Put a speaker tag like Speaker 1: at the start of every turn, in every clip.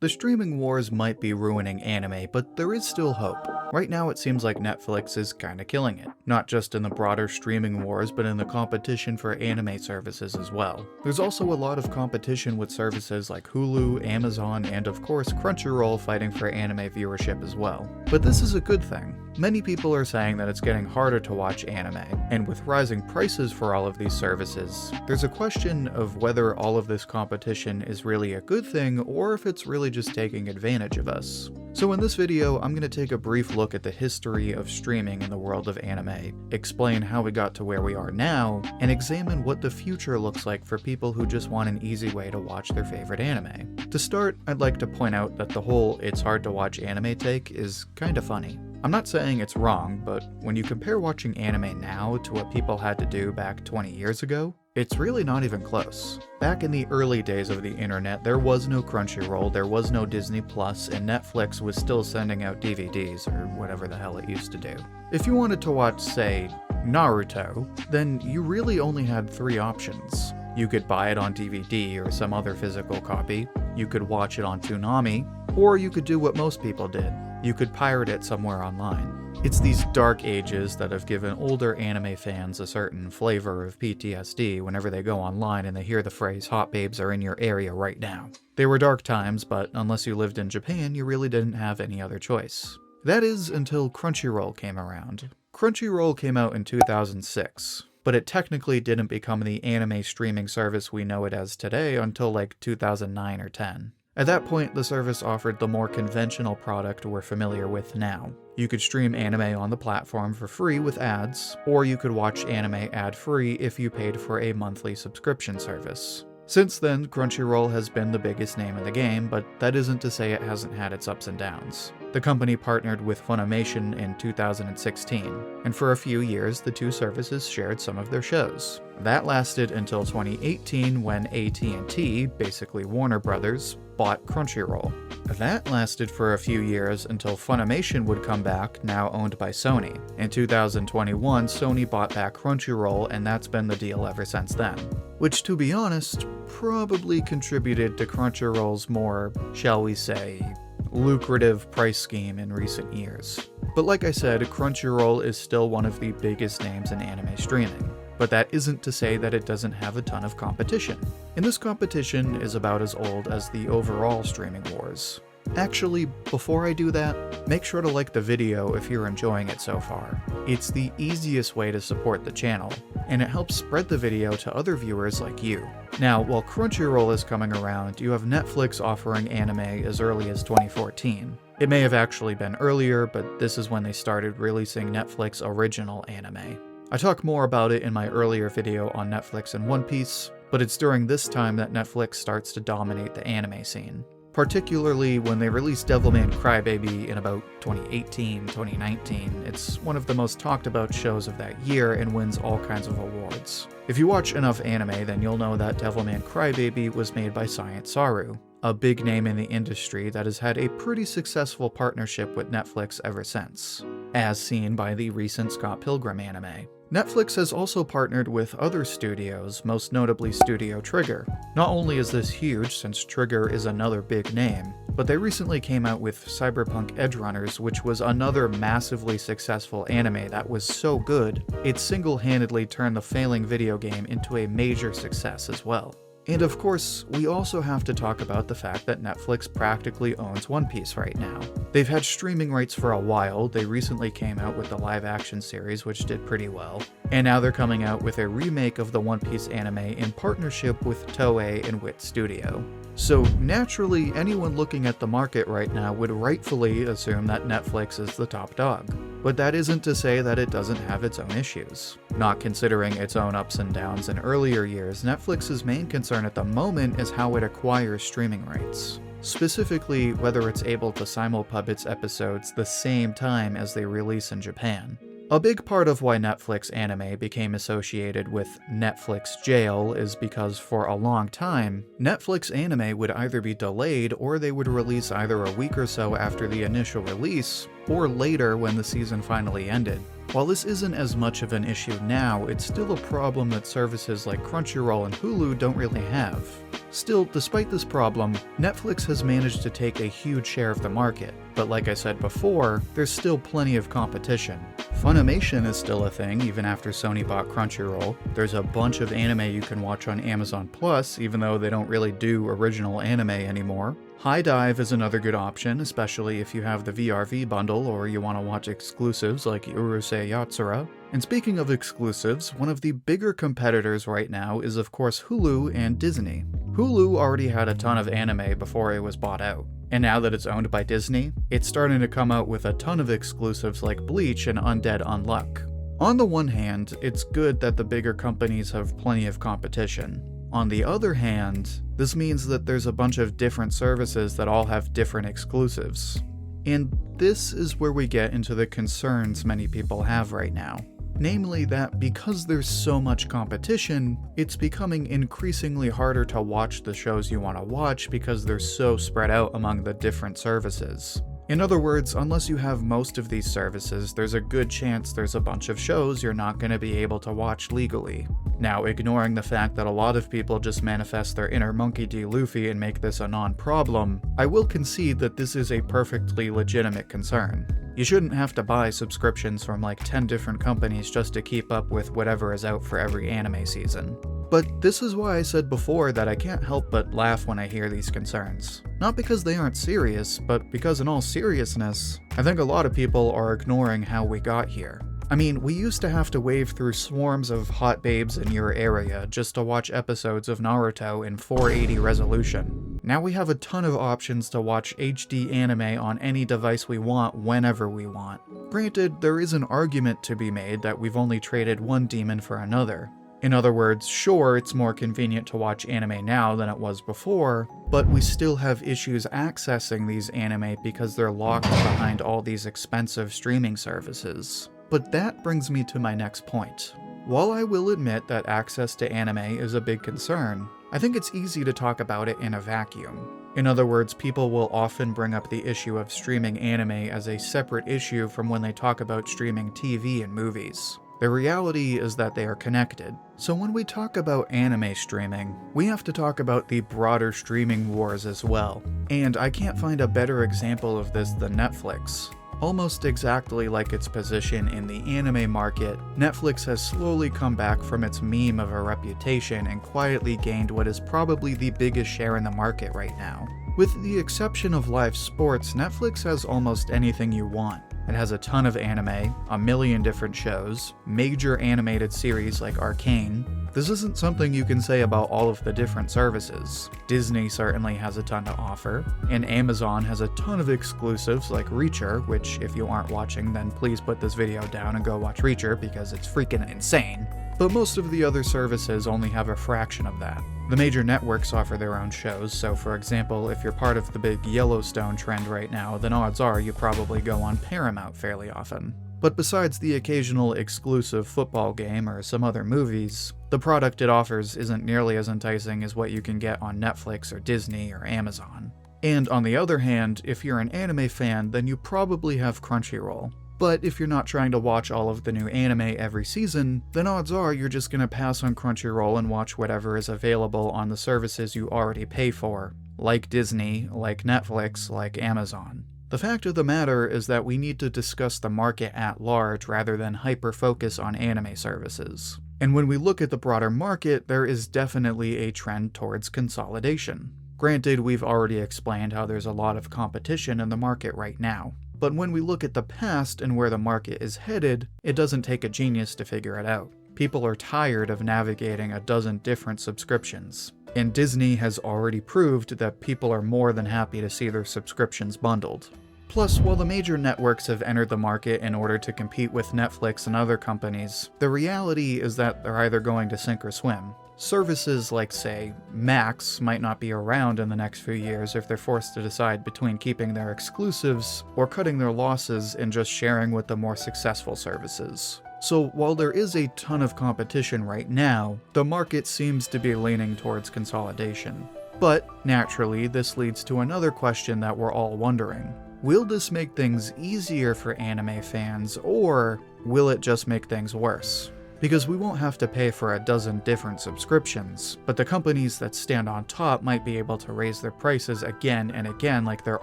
Speaker 1: The streaming wars might be ruining anime, but there is still hope. Right now it seems like Netflix is kinda killing it, not just in the broader streaming wars, but in the competition for anime services as well. There's also a lot of competition with services like Hulu, Amazon, and of course Crunchyroll fighting for anime viewership as well. But this is a good thing. Many people are saying that it's getting harder to watch anime, and with rising prices for all of these services, there's a question of whether all of this competition is really a good thing or if it's really just taking advantage of us. So in this video, I'm going to take a brief look at the history of streaming in the world of anime, explain how we got to where we are now, and examine what the future looks like for people who just want an easy way to watch their favorite anime. To start, I'd like to point out that the whole "it's hard to watch anime" take is kinda funny. I'm not saying it's wrong, but when you compare watching anime now to what people had to do back 20 years ago, it's really not even close. Back in the early days of the internet, there was no Crunchyroll, there was no Disney Plus, and Netflix was still sending out DVDs, or whatever the hell it used to do. If you wanted to watch, say, Naruto, then you really only had 3 options. You could buy it on DVD or some other physical copy, you could watch it on Toonami, or you could do what most people did. You could pirate it somewhere online. It's these dark ages that have given older anime fans a certain flavor of PTSD whenever they go online and they hear the phrase "hot babes are in your area right now." They were dark times, but unless you lived in Japan, you really didn't have any other choice. That is, until Crunchyroll came around. Crunchyroll came out in 2006, but it technically didn't become the anime streaming service we know it as today until like 2009 or 10. At that point, the service offered the more conventional product we're familiar with now. You could stream anime on the platform for free with ads, or you could watch anime ad-free if you paid for a monthly subscription service. Since then, Crunchyroll has been the biggest name in the game, but that isn't to say it hasn't had its ups and downs. The company partnered with Funimation in 2016, and for a few years the two services shared some of their shows. That lasted until 2018 when AT&T, basically Warner Brothers, bought Crunchyroll. That lasted for a few years until Funimation would come back, now owned by Sony. In 2021, Sony bought back Crunchyroll, and that's been the deal ever since then. Which, to be honest, probably contributed to Crunchyroll's more, shall we say, lucrative price scheme in recent years. But like I said, Crunchyroll is still one of the biggest names in anime streaming. But that isn't to say that it doesn't have a ton of competition. And this competition is about as old as the overall streaming wars. Actually, before I do that, make sure to like the video if you're enjoying it so far. It's the easiest way to support the channel, and it helps spread the video to other viewers like you. Now, while Crunchyroll is coming around, you have Netflix offering anime as early as 2014. It may have actually been earlier, but this is when they started releasing Netflix original anime. I talk more about it in my earlier video on Netflix and One Piece, but it's during this time that Netflix starts to dominate the anime scene. Particularly when they released Devilman Crybaby in about 2018, 2019. It's one of the most talked about shows of that year and wins all kinds of awards. If you watch enough anime, then you'll know that Devilman Crybaby was made by Science Saru, a big name in the industry that has had a pretty successful partnership with Netflix ever since, as seen by the recent Scott Pilgrim anime. Netflix has also partnered with other studios, most notably Studio Trigger. Not only is this huge, since Trigger is another big name, but they recently came out with Cyberpunk Edgerunners, which was another massively successful anime that was so good, it single-handedly turned the failing video game into a major success as well. And of course, we also have to talk about the fact that Netflix practically owns One Piece right now. They've had streaming rights for a while, they recently came out with the live-action series, which did pretty well, and now they're coming out with a remake of the One Piece anime in partnership with Toei and Wit Studio. So naturally, anyone looking at the market right now would rightfully assume that Netflix is the top dog. But that isn't to say that it doesn't have its own issues. Not considering its own ups and downs in earlier years, Netflix's main concern at the moment is how it acquires streaming rights. Specifically, whether it's able to simulpub its episodes the same time as they release in Japan. A big part of why Netflix anime became associated with Netflix jail is because for a long time, Netflix anime would either be delayed or they would release either a week or so after the initial release, or later when the season finally ended. While this isn't as much of an issue now, it's still a problem that services like Crunchyroll and Hulu don't really have. Still, despite this problem, Netflix has managed to take a huge share of the market, but like I said before, there's still plenty of competition. Funimation is still a thing even after Sony bought Crunchyroll. There's a bunch of anime you can watch on Amazon Plus, even though they don't really do original anime anymore. High Dive is another good option, especially if you have the VRV bundle or you want to watch exclusives like Urusei Yatsura. And speaking of exclusives, one of the bigger competitors right now is of course Hulu and Disney. Hulu already had a ton of anime before it was bought out, and now that it's owned by Disney, it's starting to come out with a ton of exclusives like Bleach and Undead Unluck. On the one hand, it's good that the bigger companies have plenty of competition. On the other hand, this means that there's a bunch of different services that all have different exclusives. And this is where we get into the concerns many people have right now. Namely that because there's so much competition, it's becoming increasingly harder to watch the shows you want to watch because they're so spread out among the different services. In other words, unless you have most of these services, there's a good chance there's a bunch of shows you're not going to be able to watch legally. Now, ignoring the fact that a lot of people just manifest their inner Monkey D. Luffy and make this a non-problem, I will concede that this is a perfectly legitimate concern. You shouldn't have to buy subscriptions from like 10 different companies just to keep up with whatever is out for every anime season. But this is why I said before that I can't help but laugh when I hear these concerns. Not because they aren't serious, but because in all seriousness, I think a lot of people are ignoring how we got here. I mean, we used to have to wave through swarms of hot babes in your area just to watch episodes of Naruto in 480 resolution. Now we have a ton of options to watch HD anime on any device we want whenever we want. Granted, there is an argument to be made that we've only traded one demon for another. In other words, sure, it's more convenient to watch anime now than it was before, but we still have issues accessing these anime because they're locked behind all these expensive streaming services. But that brings me to my next point. While I will admit that access to anime is a big concern, I think it's easy to talk about it in a vacuum. In other words, people will often bring up the issue of streaming anime as a separate issue from when they talk about streaming TV and movies. The reality is that they are connected. So when we talk about anime streaming, we have to talk about the broader streaming wars as well. And I can't find a better example of this than Netflix. Almost exactly like its position in the anime market, Netflix has slowly come back from its meme of a reputation and quietly gained what is probably the biggest share in the market right now. With the exception of live sports, Netflix has almost anything you want. It has a ton of anime, a million different shows, major animated series like Arcane. This isn't something you can say about all of the different services. Disney certainly has a ton to offer, and Amazon has a ton of exclusives like Reacher, which if you aren't watching then please put this video down and go watch Reacher because it's freaking insane. But most of the other services only have a fraction of that. The major networks offer their own shows, so for example, if you're part of the big Yellowstone trend right now, then odds are you probably go on Paramount fairly often. But besides the occasional exclusive football game or some other movies, the product it offers isn't nearly as enticing as what you can get on Netflix or Disney or Amazon. And on the other hand, if you're an anime fan, then you probably have Crunchyroll. But if you're not trying to watch all of the new anime every season, then odds are you're just gonna pass on Crunchyroll and watch whatever is available on the services you already pay for, like Disney, like Netflix, like Amazon. The fact of the matter is that we need to discuss the market at large rather than hyper-focus on anime services. And when we look at the broader market, there is definitely a trend towards consolidation. Granted, we've already explained how there's a lot of competition in the market right now. But when we look at the past and where the market is headed, it doesn't take a genius to figure it out. People are tired of navigating a dozen different subscriptions. And Disney has already proved that people are more than happy to see their subscriptions bundled. Plus, while the major networks have entered the market in order to compete with Netflix and other companies, the reality is that they're either going to sink or swim. Services like, say, Max might not be around in the next few years if they're forced to decide between keeping their exclusives or cutting their losses and just sharing with the more successful services. So while there is a ton of competition right now, the market seems to be leaning towards consolidation. But naturally, this leads to another question that we're all wondering. Will this make things easier for anime fans, or will it just make things worse? Because we won't have to pay for a dozen different subscriptions, but the companies that stand on top might be able to raise their prices again and again like they're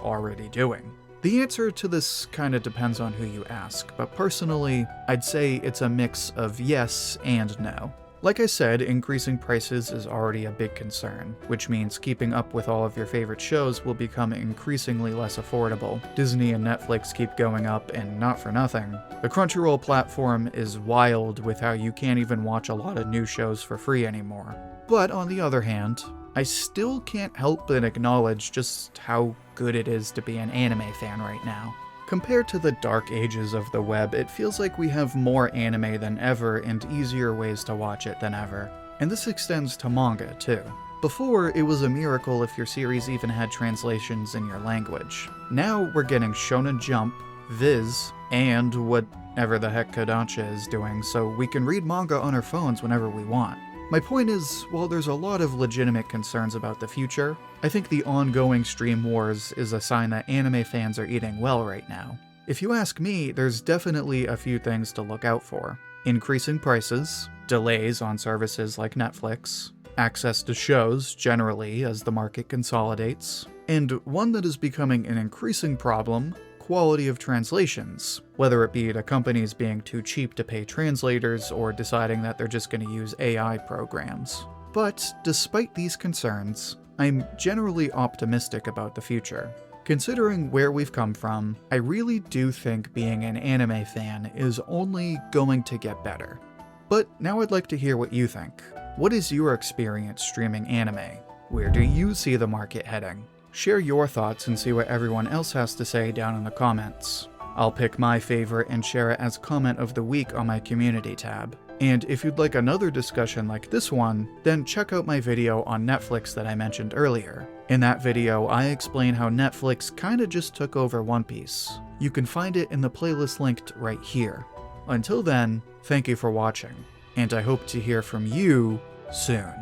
Speaker 1: already doing. The answer to this kinda depends on who you ask, but personally, I'd say it's a mix of yes and no. Like I said, increasing prices is already a big concern, which means keeping up with all of your favorite shows will become increasingly less affordable. Disney and Netflix keep going up, and not for nothing. The Crunchyroll platform is wild with how you can't even watch a lot of new shows for free anymore. But on the other hand, I still can't help but acknowledge just how good it is to be an anime fan right now. Compared to the dark ages of the web, it feels like we have more anime than ever and easier ways to watch it than ever. And this extends to manga, too. Before, it was a miracle if your series even had translations in your language. Now we're getting Shonen Jump, Viz, and whatever the heck Kodansha is doing, so we can read manga on our phones whenever we want. My point is, while there's a lot of legitimate concerns about the future, I think the ongoing stream wars is a sign that anime fans are eating well right now. If you ask me, there's definitely a few things to look out for. Increasing prices, delays on services like Netflix, access to shows generally as the market consolidates, and one that is becoming an increasing problem, quality of translations, whether it be the companies being too cheap to pay translators or deciding that they're just going to use AI programs. But despite these concerns, I'm generally optimistic about the future. Considering where we've come from, I really do think being an anime fan is only going to get better. But now I'd like to hear what you think. What is your experience streaming anime? Where do you see the market heading? Share your thoughts and see what everyone else has to say down in the comments. I'll pick my favorite and share it as comment of the week on my community tab. And if you'd like another discussion like this one, then check out my video on Netflix that I mentioned earlier. In that video, I explain how Netflix kinda just took over One Piece. You can find it in the playlist linked right here. Until then, thank you for watching, and I hope to hear from you soon.